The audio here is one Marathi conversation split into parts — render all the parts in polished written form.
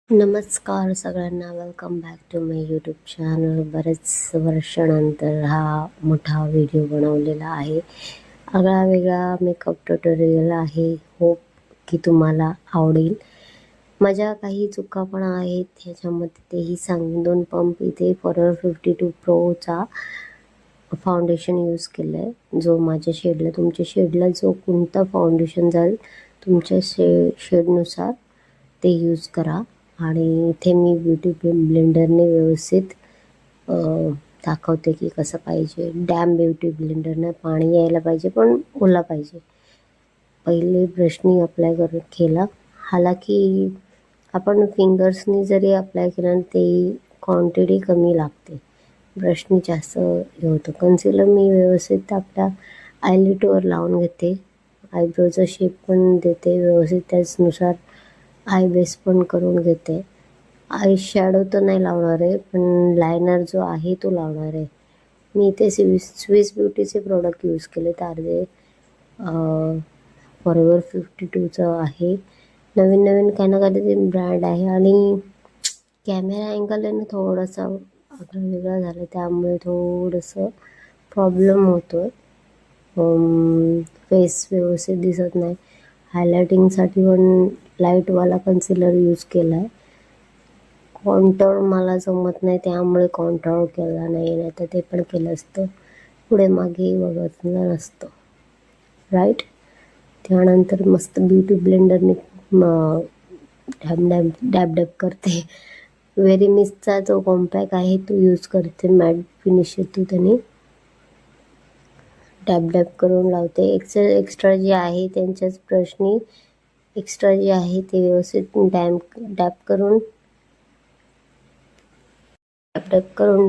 नमस्कार सगळ्यांना, welcome back to my YouTube channel. बरेच वर्षानंतर हा मोठा व्हिडिओ बनवलेला आहे. आगळा वेगळा मेकअप ट्युटोरियल आहे. होप की तुम्हाला आवडेल. माझ्या काही चुका पण आहेत ह्याच्यामध्ये, तेही सांगेन. 2 पंप इथे फॉरएव्हर 52 प्रोचा फाउंडेशन यूज केलं आहे, जो माझ्या शेडला, तुमच्या शेडला जो कोणता फाउंडेशन जाईल तुमच्या शेडनुसार ते यूज करा. आणि इथे मी ब्युटी ब्लेंडरने व्यवस्थित दाखवते की कसं पाहिजे. डॅम ब्युटी ब्लेंडरनं पाणी यायला पाहिजे, पण ओला पाहिजे. पहिले ब्रशनी अप्लाय केला. हालाकी आपण फिंगर्सनी जरी अप्लाय केलं ते क्वांटिटी कमी लागते, ब्रशनी जास्त हे होतं. कन्सिलर मी व्यवस्थित आपल्या आयलिटवर लावून घेते. आयब्रोचा शेप पण देते व्यवस्थित, त्याचनुसार आय बेस पण करून घेते. आय शॅडो तर नाही लावणार आहे, पण लायनर जो आहे तो लावणार आहे. मी इथे स्विस ब्युटीचे प्रोडक्ट यूज केले. अर्धे फॉरएव्हर 52चं आहे. नवीन नवीन काही ना काही ब्रँड आहे. आणि कॅमेरा अँगल आहे ना थोडासा आगळा वेगळा झाला, त्यामुळे थोडंसं प्रॉब्लेम होतो आहे. फेस व्यवस्थित दिसत नाही. हायलायटिंगसाठी पण लाईटवाला कन्सिलर यूज केला आहे. कॉन्टोर मला जमत नाही, त्यामुळे कॉन्टोर केला नाही तर ते पण केलं असतं. पुढे मागे बघितलं नसतं, राईट. त्यानंतर मस्त ब्युटी ब्लेंडरने डॅब डॅब करते. व्हेरीमिसचा जो कॉम्पॅक्ट आहे तो यूज करते. मॅट फिनिश येतो त्याने. डॅब डॅब करून लावते. एक्स्ट्रा जे आहे त्यांच्याच ब्रशनी एक्स्ट्रा जे आहे ते व्यवस्थित डॅब करून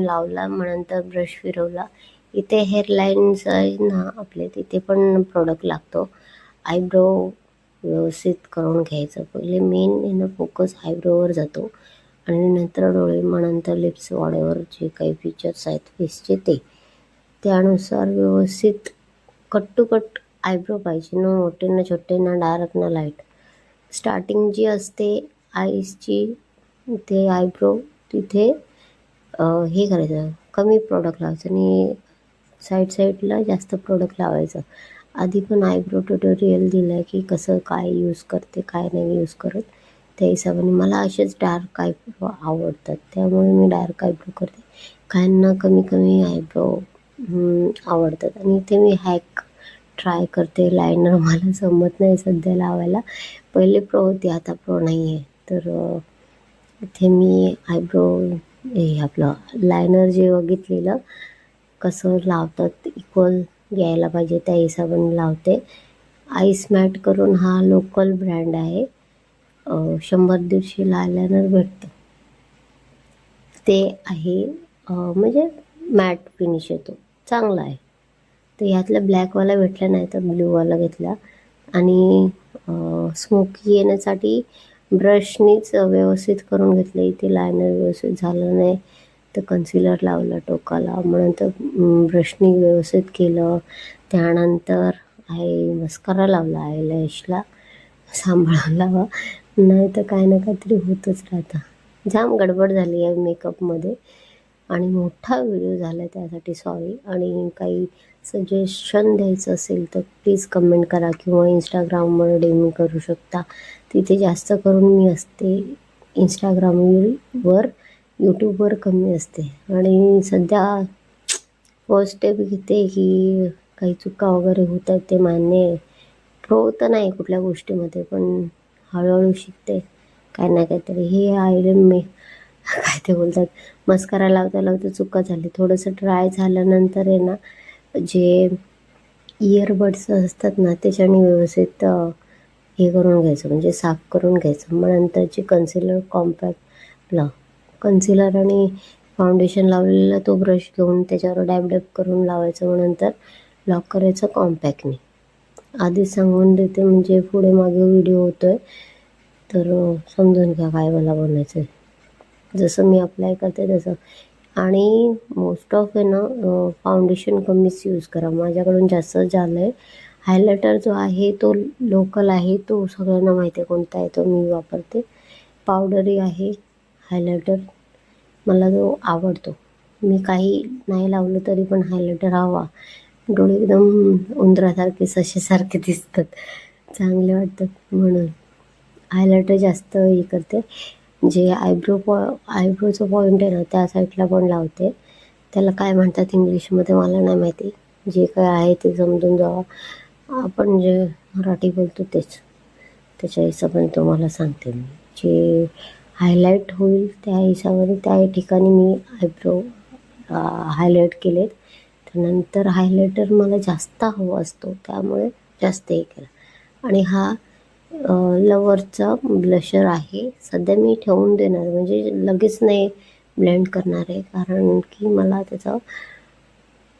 लावला. मग नंतर ब्रश फिरवला. इथे हेअरलाईन्स आहे ना आपले, तिथे पण प्रोडक्ट लागतो. आयब्रो व्यवस्थित करून घ्यायचं. पहिले मेन फोकस आयब्रोवर जातो आणि नंतर डोळे, मग नंतर लिप्स, वॉडेवर जे काही फीचर्स आहेत फेसचे ते. त्यानुसार व्यवस्थित कट टू कट आयब्रो पाहिजे. न मोठे ना छोटे, ना डार्क ना लाईट. स्टार्टिंग जी असते आईसची, ते आयब्रो तिथे हे करायचं, कमी प्रोडक्ट लावायचं आणि साईडला जास्त प्रोडक्ट लावायचं. आधी पण आयब्रो ट्युटोरियल दिलं आहे की कसं काय यूज करते, काय नाही यूज करत. त्या हिशोबाने मला असेच डार्क आयब्रो आवडतात, त्यामुळे मी डार्क आयब्रो करते. काहींना कमी कमी आयब्रो आवडतात. आणि इथे मी हॅक ट्राय करते. लायनर मला जमत नाही सध्या लावायला. पहिले प्रो होती, आता प्रो नाही आहे. तर इथे मी आयब्रो आपलं लायनर जे बघितलेलं कसं लावतात, इक्वल यायला पाहिजे त्या हिशोबाने लावते. आईस मॅट करून हा लोकल ब्रँड आहे. 100-150 लायनर भेटतं. ते आहे म्हणजे मॅट फिनिश येतो, चांगला आहे. तर ह्यातला ब्लॅकवाला भेटला नाही तर ब्ल्यूवाला घेतला. आणि स्मोकी येण्यासाठी ब्रशनीच व्यवस्थित करून घेतलं. इथे लायनर व्यवस्थित झालं नाही तर कन्सिलर लावलं टोकाला. मग नंतर ब्रशनी व्यवस्थित केलं. त्यानंतर मस्कारा लावला. आयलॅशला सांभाळून लावा, नाही तर काही ना काहीतरी होतच राहतं. जाम गडबड झाली आहे मेकअपमध्ये आणि मोठा व्हिडिओ झाला आहे, त्यासाठी सॉरी. आणि काही सजेशन द्यायचं असेल तर प्लीज कमेंट करा किंवा इंस्टाग्रामवर डीएम करू शकता. तिथे जास्त करून मी असते इंस्टाग्रामवर, यूट्यूबवर कमी असते. आणि सध्या फर्स्ट स्टेप घेते की काही चुका वगैरे होत आहेत ते मान्य आहे. प्रो तर नाही कुठल्या गोष्टीमध्ये, पण हळूहळू शिकते काय ना काहीतरी. हे आयरन काय ते बोलतात, मस्कारा लावता लावता चुका झाली. थोडंसं ड्राय झाल्यानंतर आहे ना, जे इयरबड्स असतात ना त्याच्याने व्यवस्थित हे करून घ्यायचं, म्हणजे साफ करून घ्यायचं. मग नंतरची कन्सिलर आणि फाउंडेशन लावलेला तो ब्रश घेऊन त्याच्यावर डॅब डॅब करून लावायचं. मग नंतर लॉक करायचं कॉम्पॅक्टने. आधीच सांगून देते म्हणजे पुढे मागे व्हिडिओ होतो आहे तर समजून घ्या काय मला बोलायचं आहे. जसं मी अप्लाय करते तसं. आणि मोस्ट ऑफ आहे ना फाउंडेशन कमीच यूज करा. माझ्याकडून जास्त झालं आहे. हायलायटर जो आहे तो लोकल आहे, तो सगळ्यांना माहिती आहे कोणता आहे, तो मी वापरते. पावडरी आहे हायलायटर. मला जो आवडतो. मी काही नाही लावलं तरी पण हायलायटर हवा. डोळे एकदम उंदरासारखे सश्यासारखे दिसतात, चांगले वाटतात म्हणून हायलायटर जास्त हे करते. जे आयब्रोचं पॉईंट आहे ना त्या साईडला पण लावते. त्याला काय म्हणतात इंग्लिशमध्ये मला नाही माहिती. जे काय आहे ते समजून जावं. आपण जे मराठी बोलतो तेच. त्याच्या हिशोबाने तुम्हाला सांगते मी. जे हायलाईट होईल त्या हिशोबाने त्या ठिकाणी मी आयब्रो हायलाईट केलेत. त्यानंतर हायलायटर मला जास्त हवा असतो त्यामुळे जास्त हे केलं. आणि हा लवरचा ब्लशर आहे. सध्या मी ठेवून देणार म्हणजे लगेच नाही ब्लेंड करणार आहे, कारण की मला त्याचा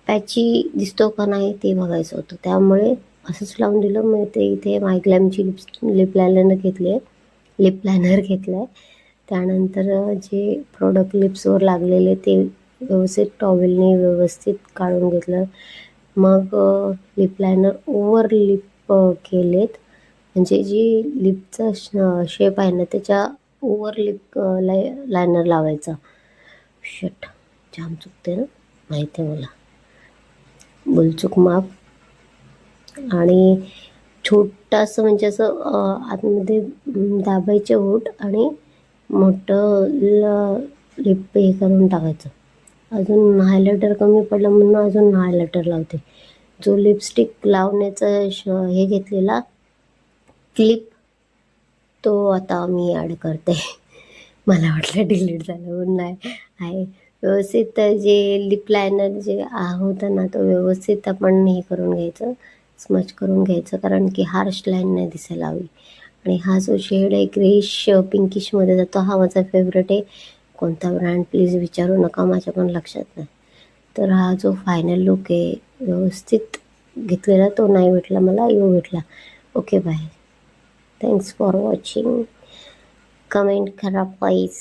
पॅची दिसतो का नाही ते बघायचं होतं. त्यामुळे असंच लावून दिलं. मग ते इथे मायग्लॅमची लिप लायनर घेतली आहे, लिप लायनर घेतलं आहे. त्यानंतर जे प्रोडक्ट लिप्सवर लागलेले ते व्यवस्थित टॉवेलने व्यवस्थित काढून घेतलं. मग लिप लायनर ओव्हर लिप केलेत. म्हणजे जी लिपचा शेप आहे ना त्याच्या ओव्हर लिप लायनर लावायचा. शट, जाम चुकते ना, माहिती आहे मला, बोलचूक माफ. आणि छोटासं म्हणजे असं आतमध्ये दाबायचे ओठ आणि मोठं लिप हे करून टाकायचं. अजून हायलायटर कमी पडलं म्हणून अजून हायलायटर लावते. जो लिपस्टिक लावण्याचा हे घेतलेला क्लिप तो आता मी ॲड करते. मला वाटलं डिलीट झालं म्हणून. नाही आहे व्यवस्थित. जे लिप लायनर जे होतं ना तो व्यवस्थित आपण हे करून घ्यायचं, स्मच करून घ्यायचं, कारण की हार्श लाईन नाही दिसायला हवी. आणि हा जो शेड आहे ग्रेश पिंकिशमध्ये जातो, हा माझा फेवरेट आहे. कोणता ब्रँड प्लीज विचारू नका, माझ्या पण लक्षात नाही. तर हा जो फायनल लुक आहे व्यवस्थित घेतलेला तो नाही भेटला मला, यो भेटला. Okay bye. Thanks for watching. Comment करा प्लीज.